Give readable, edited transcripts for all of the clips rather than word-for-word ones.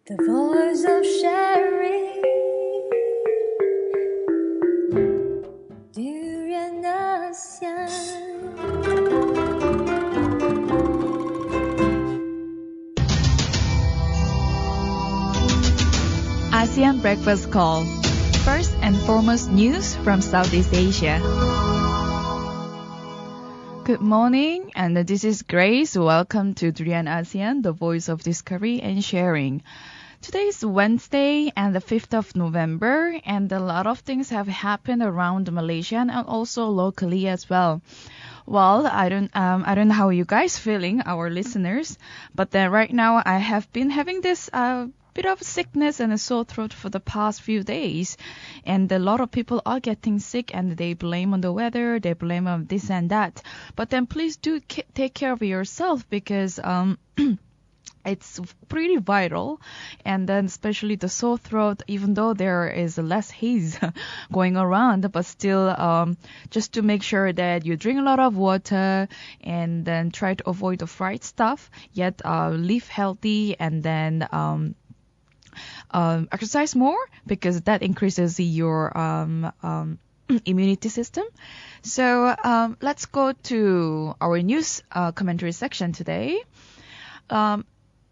The voice of sharing. Durian ASEAN. ASEAN Breakfast Call. First and foremost news from Southeast Asia. Good morning, and this is Grace. Welcome to Durian ASEAN, the voice of discovery and sharing. Today is Wednesday and the 5th of November, and a lot of things have happened around Malaysia and also locally as well. Well, I don't know how you guys feeling, our listeners, but then right now I have been having this bit of sickness and a sore throat for the past few days, and a lot of people are getting sick and they blame on the weather, they blame on this and that. But then please do take care of yourself, because it's pretty vital, and then especially the sore throat, even though there is less haze going around, but still just to make sure that you drink a lot of water and then try to avoid the fried stuff, yet live healthy, and then exercise more, because that increases your immunity system. So let's go to our news commentary section today.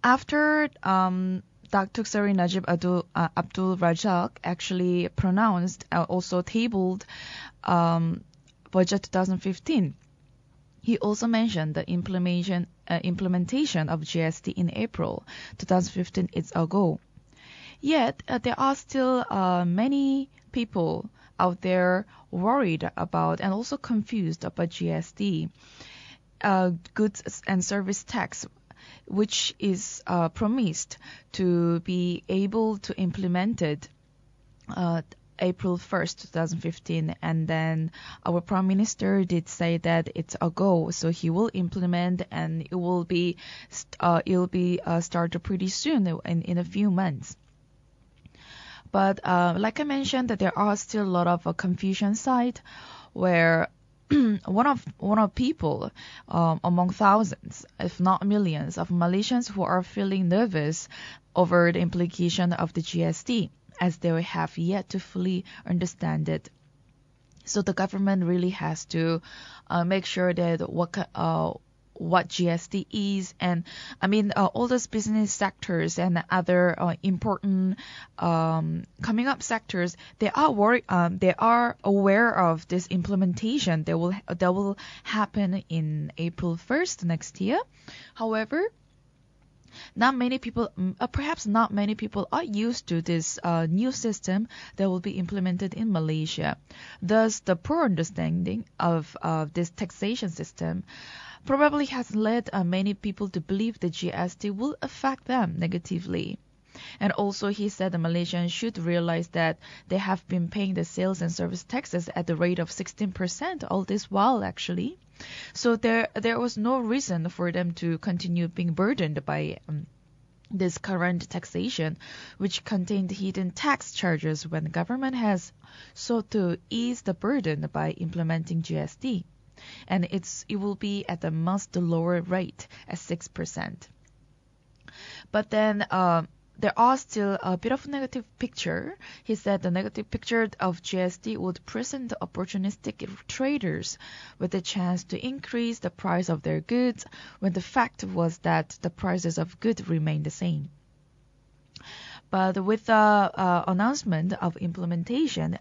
After Dr. Seri Najib Abdul Razak actually pronounced, also tabled budget 2015, he also mentioned the implementation of GST in April 2015 is a goal. Yet there are still many people out there worried about and also confused about GST, goods and service tax, which is promised to be able to implement it April 1st, 2015. And then our Prime Minister did say that it's a goal, so he will implement, and it will be started pretty soon, in a few months. But like I mentioned, that there are still a lot of confusion side, where one of people among thousands, if not millions, of Malaysians who are feeling nervous over the implication of the GST, as they have yet to fully understand it. So the government really has to make sure that what GST is, and I mean all those business sectors and other important coming up sectors, they are aware of this implementation that will happen in April 1st next year. However, perhaps not many people are used to this new system that will be implemented in Malaysia. Thus, the poor understanding of this taxation system probably has led many people to believe the GST will affect them negatively. And also, he said the Malaysians should realize that they have been paying the sales and service taxes at the rate of 16% all this while, actually. So there was no reason for them to continue being burdened by this current taxation, which contained hidden tax charges, when the government has sought to ease the burden by implementing GST. And it will be at a much lower rate at 6%. But then there are still a bit of negative picture. He said the negative picture of GST would present opportunistic traders with a chance to increase the price of their goods, when the fact was that the prices of goods remain the same. But with the announcement of implementation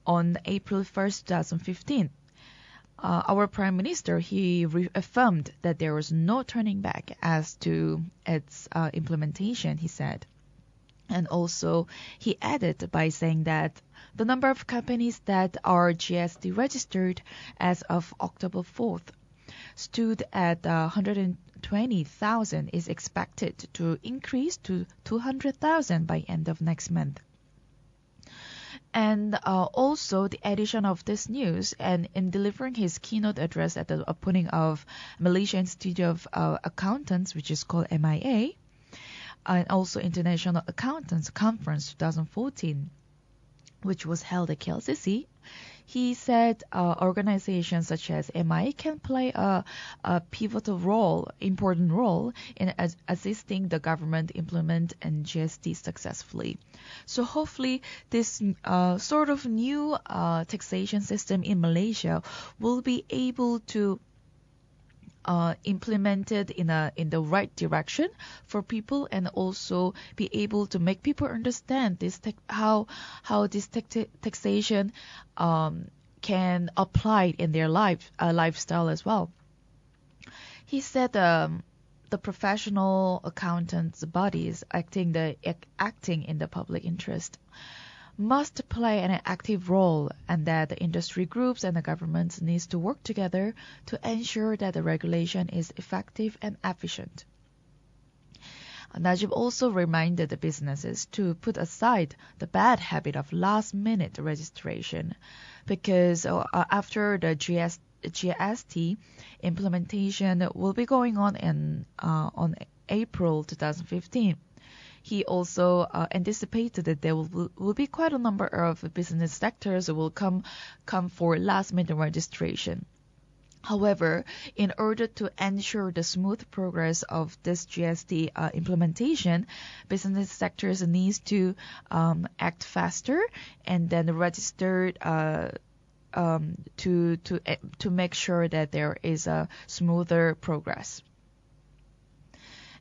on April 1st, 2015, our Prime Minister, he reaffirmed that there was no turning back as to its implementation, he said. And also, he added by saying that the number of companies that are GST registered as of October 4th stood at 120,000, is expected to increase to 200,000 by end of next month. And also the addition of this news, and in delivering his keynote address at the opening of Malaysia Institute of Accountants, which is called MIA, and also International Accountants Conference 2014, which was held at KLCC, He said organizations such as MI can play a pivotal role, important role in assisting the government implement and GST successfully. So hopefully this sort of new taxation system in Malaysia will be able to implemented in the right direction for people, and also be able to make people understand this how this taxation can apply in their lifestyle as well. He said the professional accountants bodies acting in the public interest must play an active role, and that the industry groups and the governments needs to work together to ensure that the regulation is effective and efficient. Najib also reminded the businesses to put aside the bad habit of last-minute registration, because after the GST implementation will be going on April 2015. He also anticipated that there will be quite a number of business sectors that will come for last-minute registration. However, in order to ensure the smooth progress of this GST implementation, business sectors needs to act faster and then register to make sure that there is a smoother progress.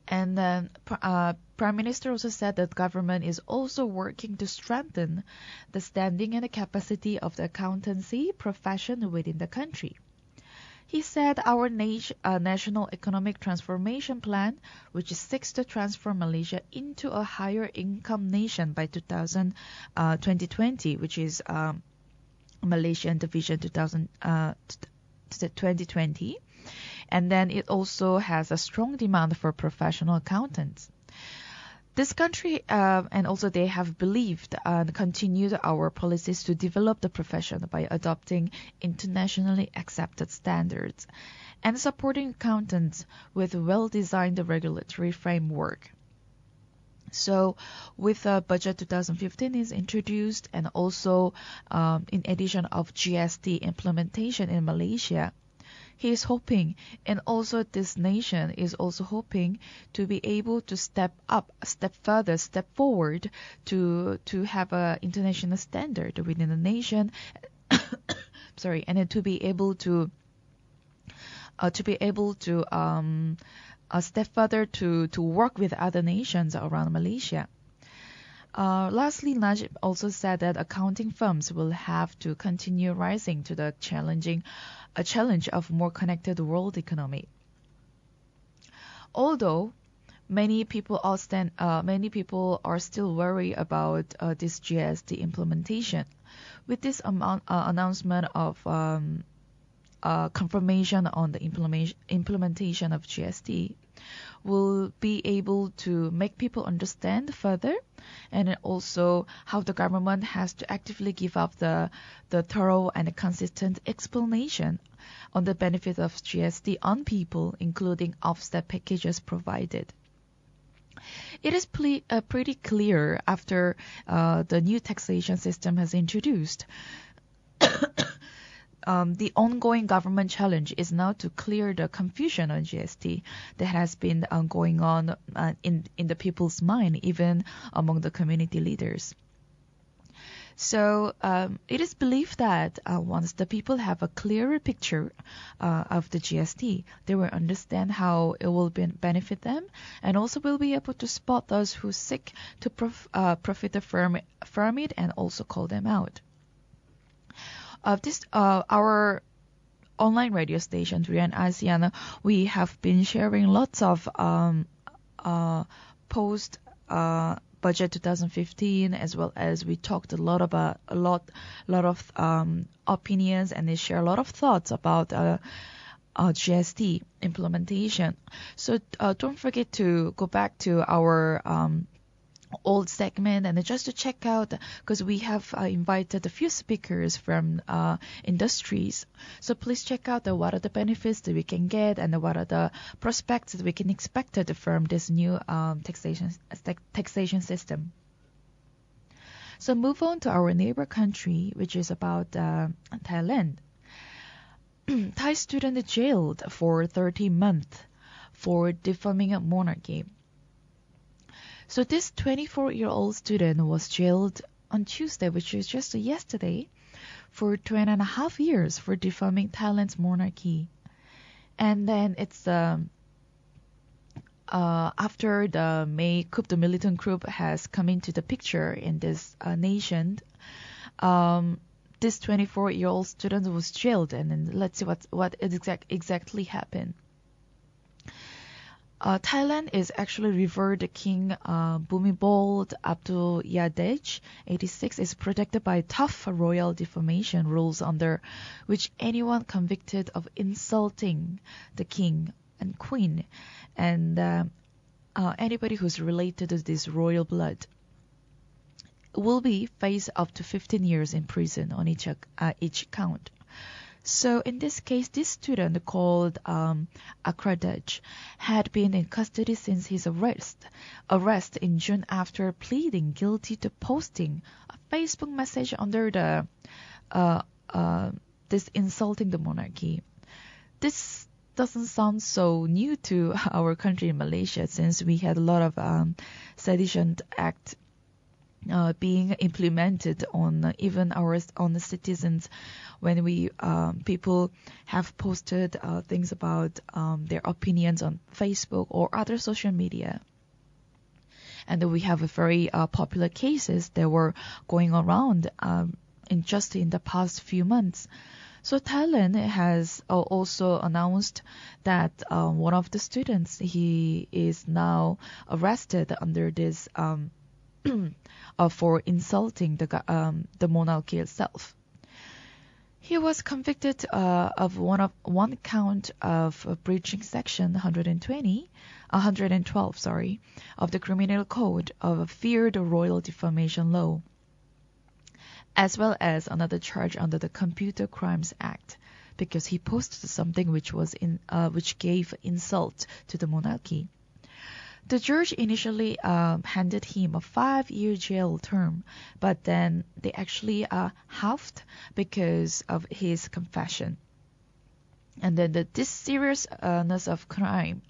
And then Prime Minister also said that government is also working to strengthen the standing and the capacity of the accountancy profession within the country. He said our national economic transformation plan, which seeks to transform Malaysia into a higher income nation by 2020, which is Malaysian Vision 2020. And then it also has a strong demand for professional accountants. This country and also they have believed and continued our policies to develop the profession by adopting internationally accepted standards and supporting accountants with well-designed regulatory framework. So with budget 2015 is introduced, and also in addition of GST implementation in Malaysia, he is hoping, and also this nation is also hoping to be able to step forward to have a international standard within the nation. Sorry, and then to be able to step further to work with other nations around Malaysia. Lastly, Najib also said that accounting firms will have to continue rising to the challenge of more connected world economy. Although many people are still worried about this GST implementation, with this announcement of confirmation on the implementation of GST, will be able to make people understand further, and also how the government has to actively give up the thorough and consistent explanation on the benefit of GST on people, including offset packages provided. It is pretty clear after the new taxation system has introduced. The ongoing government challenge is now to clear the confusion on GST that has been going on in the people's mind, even among the community leaders. So it is believed that once the people have a clearer picture of the GST, they will understand how it will benefit them, and also will be able to spot those who seek to profit from it and also call them out. Our online radio station, Rian ASEAN, we have been sharing lots of post budget 2015, as well as we talked a lot of opinions, and they share a lot of thoughts about GST implementation. So don't forget to go back to our old segment and just to check out, because we have invited a few speakers from industries. So please check out what are the benefits that we can get, and what are the prospects that we can expect from this new taxation system. So move on to our neighbor country, which is about Thailand. Thai student jailed for 30 months for defaming a monarchy. So this 24-year-old student was jailed on Tuesday, which is just yesterday, for 2.5 years for defaming Thailand's monarchy. And then it's after the May coup, the militant group has come into the picture in this nation. This 24-year-old student was jailed, and then let's see what exactly happened. Thailand is actually revered King Bhumibol Abdul Yadej, 86, is protected by tough royal defamation rules under which anyone convicted of insulting the king and queen and anybody who's related to this royal blood will be face up to 15 years in prison on each count. So in this case, this student called Akradej had been in custody since his arrest in June after pleading guilty to posting a Facebook message under the this insulting the monarchy. This doesn't sound so new to our country in Malaysia, since we had a lot of sedition act being implemented on even the citizens when we people have posted things about their opinions on Facebook or other social media. And we have a very popular cases that were going around in the past few months. So Thailand has also announced that one of the students, he is now arrested under this for insulting the monarchy itself. He was convicted of one count of breaching section 112, of the Criminal Code of feared royal defamation law, as well as another charge under the Computer Crimes Act, because he posted something which gave insult to the monarchy. The judge initially handed him a 5-year jail term, but then they actually halved because of his confession. And then this seriousness of crime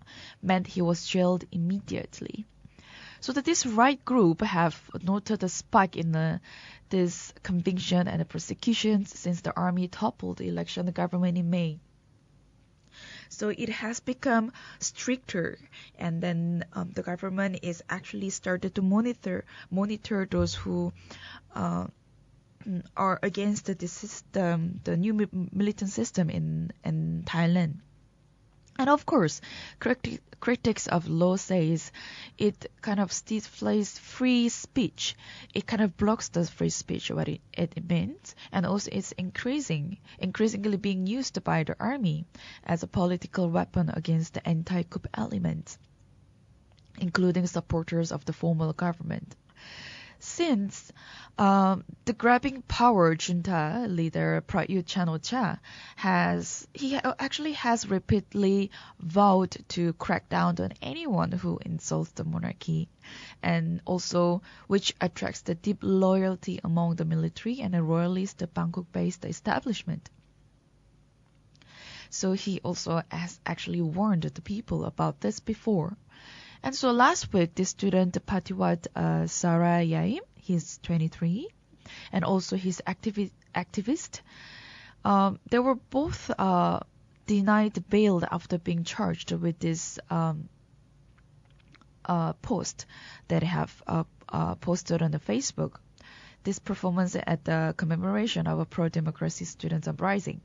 meant he was jailed immediately. So that this right group have noted a spike in this conviction and the prosecutions since the army toppled the election government in May. So it has become stricter, and then the government is actually started to monitor those who are against the system, the new militant system in Thailand. And of course, critics of law says it kind of stifles free speech. It kind of blocks the free speech, what it means. And also it's increasingly being used by the army as a political weapon against the anti-coup elements, including supporters of the former government. Since the grabbing power junta leader Prayut Chan-o-cha has repeatedly vowed to crack down on anyone who insults the monarchy, and also which attracts the deep loyalty among the military and the royalist Bangkok-based establishment. So he also has actually warned the people about this before. And so last week, this student, Patiwat Sarayaim, he's 23, and also his activist, they were both denied bail after being charged with this post that have posted on the Facebook. This performance at the commemoration of a pro-democracy students' uprising.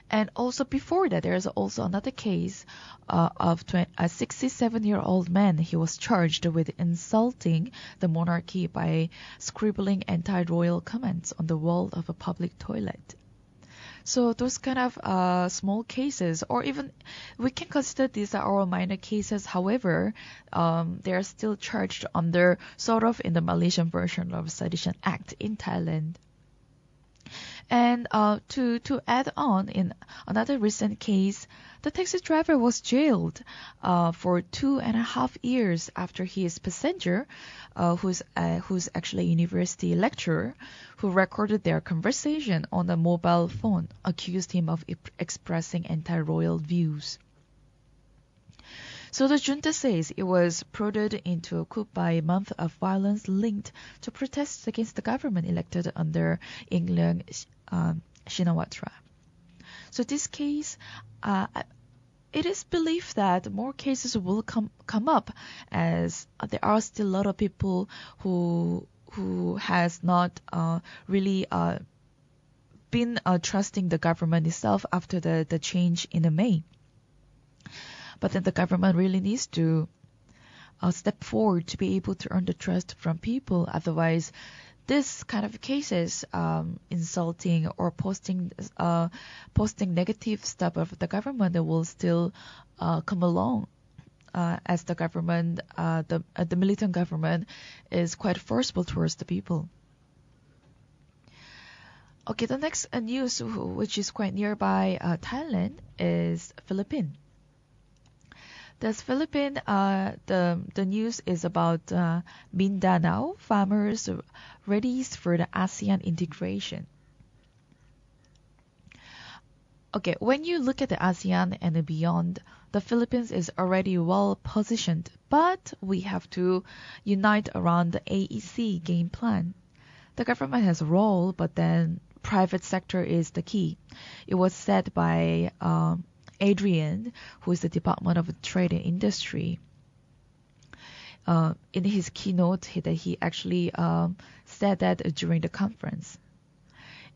And also before that, there's also another case of a 67-year-old man. He was charged with insulting the monarchy by scribbling anti-royal comments on the wall of a public toilet. So those kind of small cases, or even we can consider these are our minor cases. However, they are still charged under sort of in the Malaysian version of Sedition Act in Thailand. And to add on, in another recent case, the taxi driver was jailed for 2.5 years after his passenger, who's actually a university lecturer, who recorded their conversation on a mobile phone, accused him of expressing anti-royal views. So the junta says it was prodded into a coup by a month of violence linked to protests against the government elected under England Shinawatra. So this case, it is believed that more cases will come up, as there are still a lot of people who has not really been trusting the government itself after the change in the May. But then the government really needs to step forward to be able to earn the trust from people. Otherwise, this kind of cases, insulting or posting negative stuff of the government, will still come along, as the government, the militant government, is quite forceful towards the people. Okay, the next news, which is quite nearby Thailand, is Philippines. This Philippines, the news is about Mindanao farmers ready for the ASEAN integration. Okay, when you look at the ASEAN and beyond, the Philippines is already well positioned, but we have to unite around the AEC game plan. The government has a role, but then private sector is the key. It was said by Adrian, who is the Department of Trade and Industry. In his keynote, he actually said that during the conference.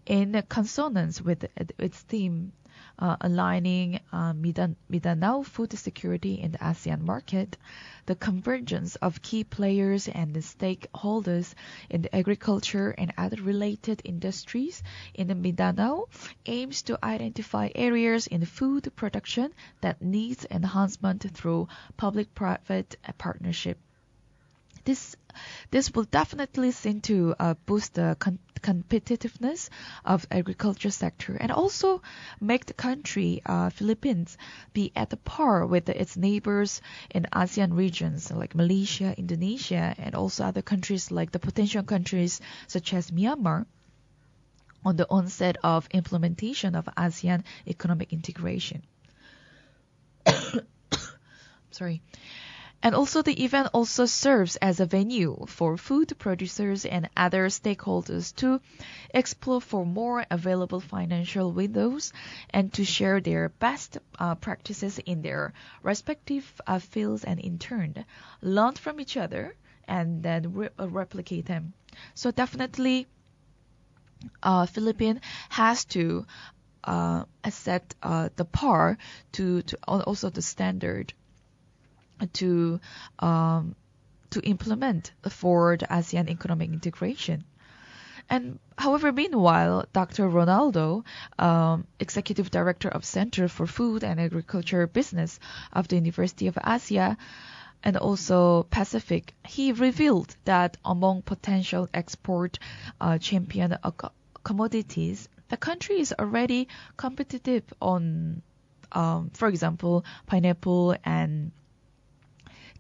In consonance with its theme, aligning Mindanao food security in the ASEAN market, the convergence of key players and the stakeholders in the agriculture and other related industries in the Mindanao aims to identify areas in food production that needs enhancement through public-private partnership. This will definitely seem to boost the competitiveness of agriculture sector and also make the country, Philippines, be at the par with its neighbors in ASEAN regions like Malaysia, Indonesia, and also other countries like the potential countries such as Myanmar on the onset of implementation of ASEAN economic integration. Sorry. And also the event also serves as a venue for food producers and other stakeholders to explore for more available financial windows and to share their best practices in their respective fields and in turn learn from each other and then replicate them. So definitely Philippines has to set the par to also the standard to implement for the ASEAN economic integration. And however, meanwhile, Dr. Ronaldo, Executive Director of Center for Food and Agriculture Business of the University of Asia and also Pacific, he revealed that among potential export champion commodities, the country is already competitive on, for example, pineapple and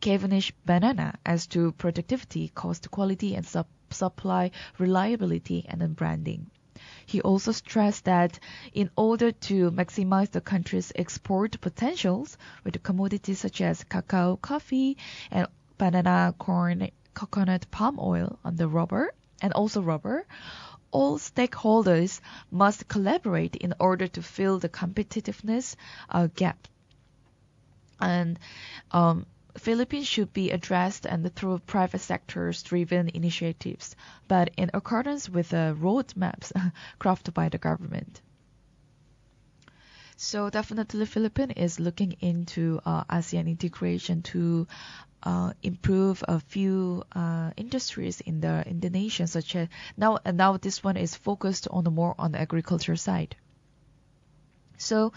Cavendish banana as to productivity, cost quality, and supply reliability and then branding. He also stressed that in order to maximize the country's export potentials with commodities such as cacao, coffee, and banana, corn, coconut, palm oil, and the rubber, all stakeholders must collaborate in order to fill the competitiveness gap. And Philippines should be addressed and through private sectors driven initiatives, but in accordance with the roadmaps crafted by the government. So definitely Philippines is looking into ASEAN integration to improve a few industries in the nation, such as now this one is focused on more on the agriculture side. So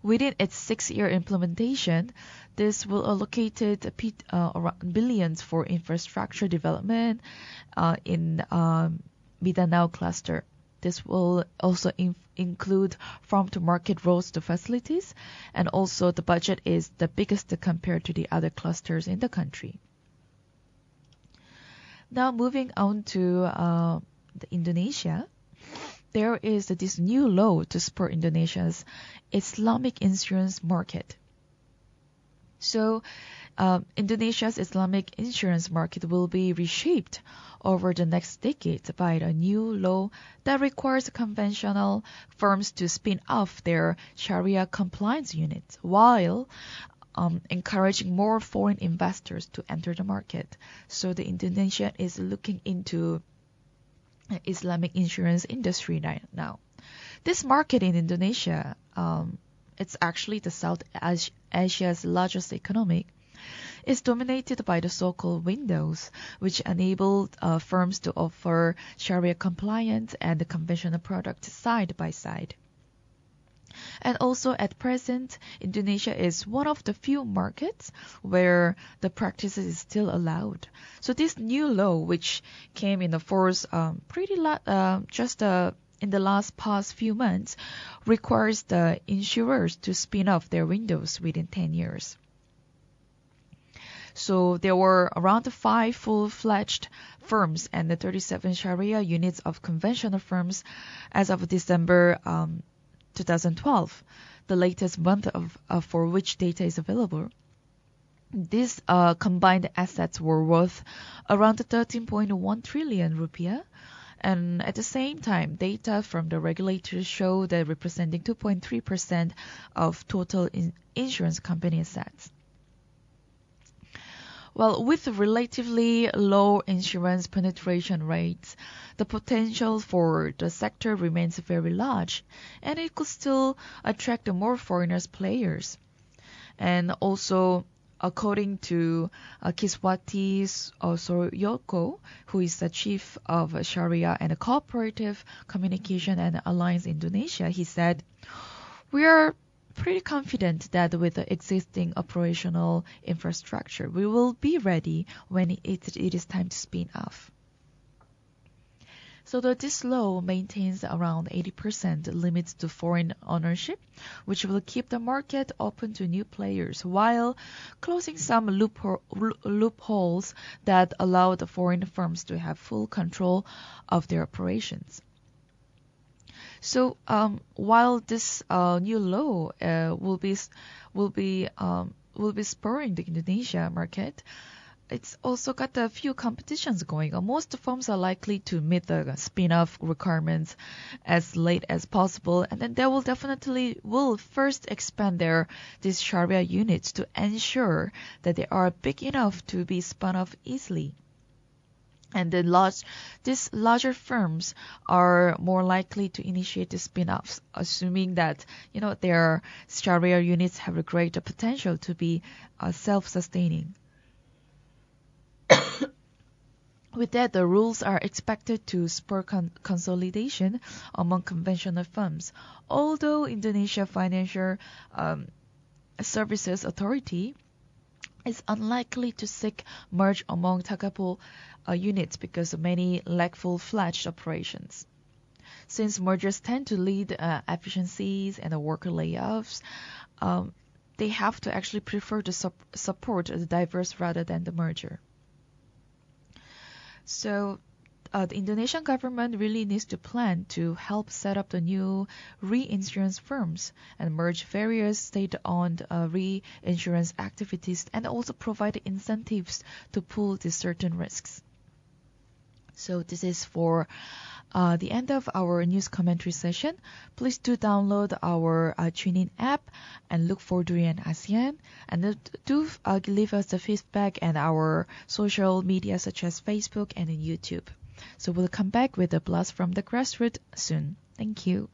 within its 6-year implementation, this will allocate around billions for infrastructure development in Mindanao cluster. This will also include farm-to-market roads to facilities, and also the budget is the biggest compared to the other clusters in the country. Now moving on to Indonesia, there is this new law to support Indonesia's Islamic insurance market. So Indonesia's Islamic insurance market will be reshaped over the next decade by a new law that requires conventional firms to spin off their Sharia compliance units while encouraging more foreign investors to enter the market. So the Indonesia is looking into Islamic insurance industry right now. This market in Indonesia, it's actually the South Asia's largest economy, is dominated by the so-called windows, which enable firms to offer Sharia compliant and conventional products side by side. And also at present, Indonesia is one of the few markets where the practice is still allowed. So this new law, which came in the force in the past few months, requires the insurers to spin off their windows within 10 years. So there were around 5 full-fledged firms and 37 Sharia units of conventional firms as of December 2012, the latest month for which data is available. These combined assets were worth around 13.1 trillion rupiah, and at the same time, data from the regulators show that representing 2.3% of total insurance company assets. Well, with relatively low insurance penetration rates, the potential for the sector remains very large, and it could still attract more foreigners players. And also, according to Kiswati Soryoko, who is the chief of Sharia and Cooperative Communication and Alliance Indonesia, he said, "We are pretty confident that with the existing operational infrastructure, we will be ready when it is time to spin off." So this law maintains around 80% limits to foreign ownership, which will keep the market open to new players while closing some loopholes that allow the foreign firms to have full control of their operations. So while this new law will be spurring the Indonesia market, it's also got a few competitions going on. Most firms are likely to meet the spin-off requirements as late as possible, and then they will first expand these Sharia units to ensure that they are big enough to be spun off easily. And these larger firms are more likely to initiate the spin-offs, assuming that their Sharia units have a greater potential to be self-sustaining. With that, the rules are expected to spur consolidation among conventional firms. Although Indonesia Financial Services Authority is unlikely to seek merge among Takapul units because of many lack full-fledged operations. Since mergers tend to lead efficiencies and worker layoffs, they have to actually prefer to support the diverse rather than the merger. So the Indonesian government really needs to plan to help set up the new reinsurance firms and merge various state-owned reinsurance activities and also provide incentives to pool these certain risks. So this is for the end of our news commentary session. Please do download our TuneIn app and look for Durian ASEAN. And do leave us the feedback and our social media such as Facebook and YouTube. So we'll come back with a blast from the grassroots soon. Thank you.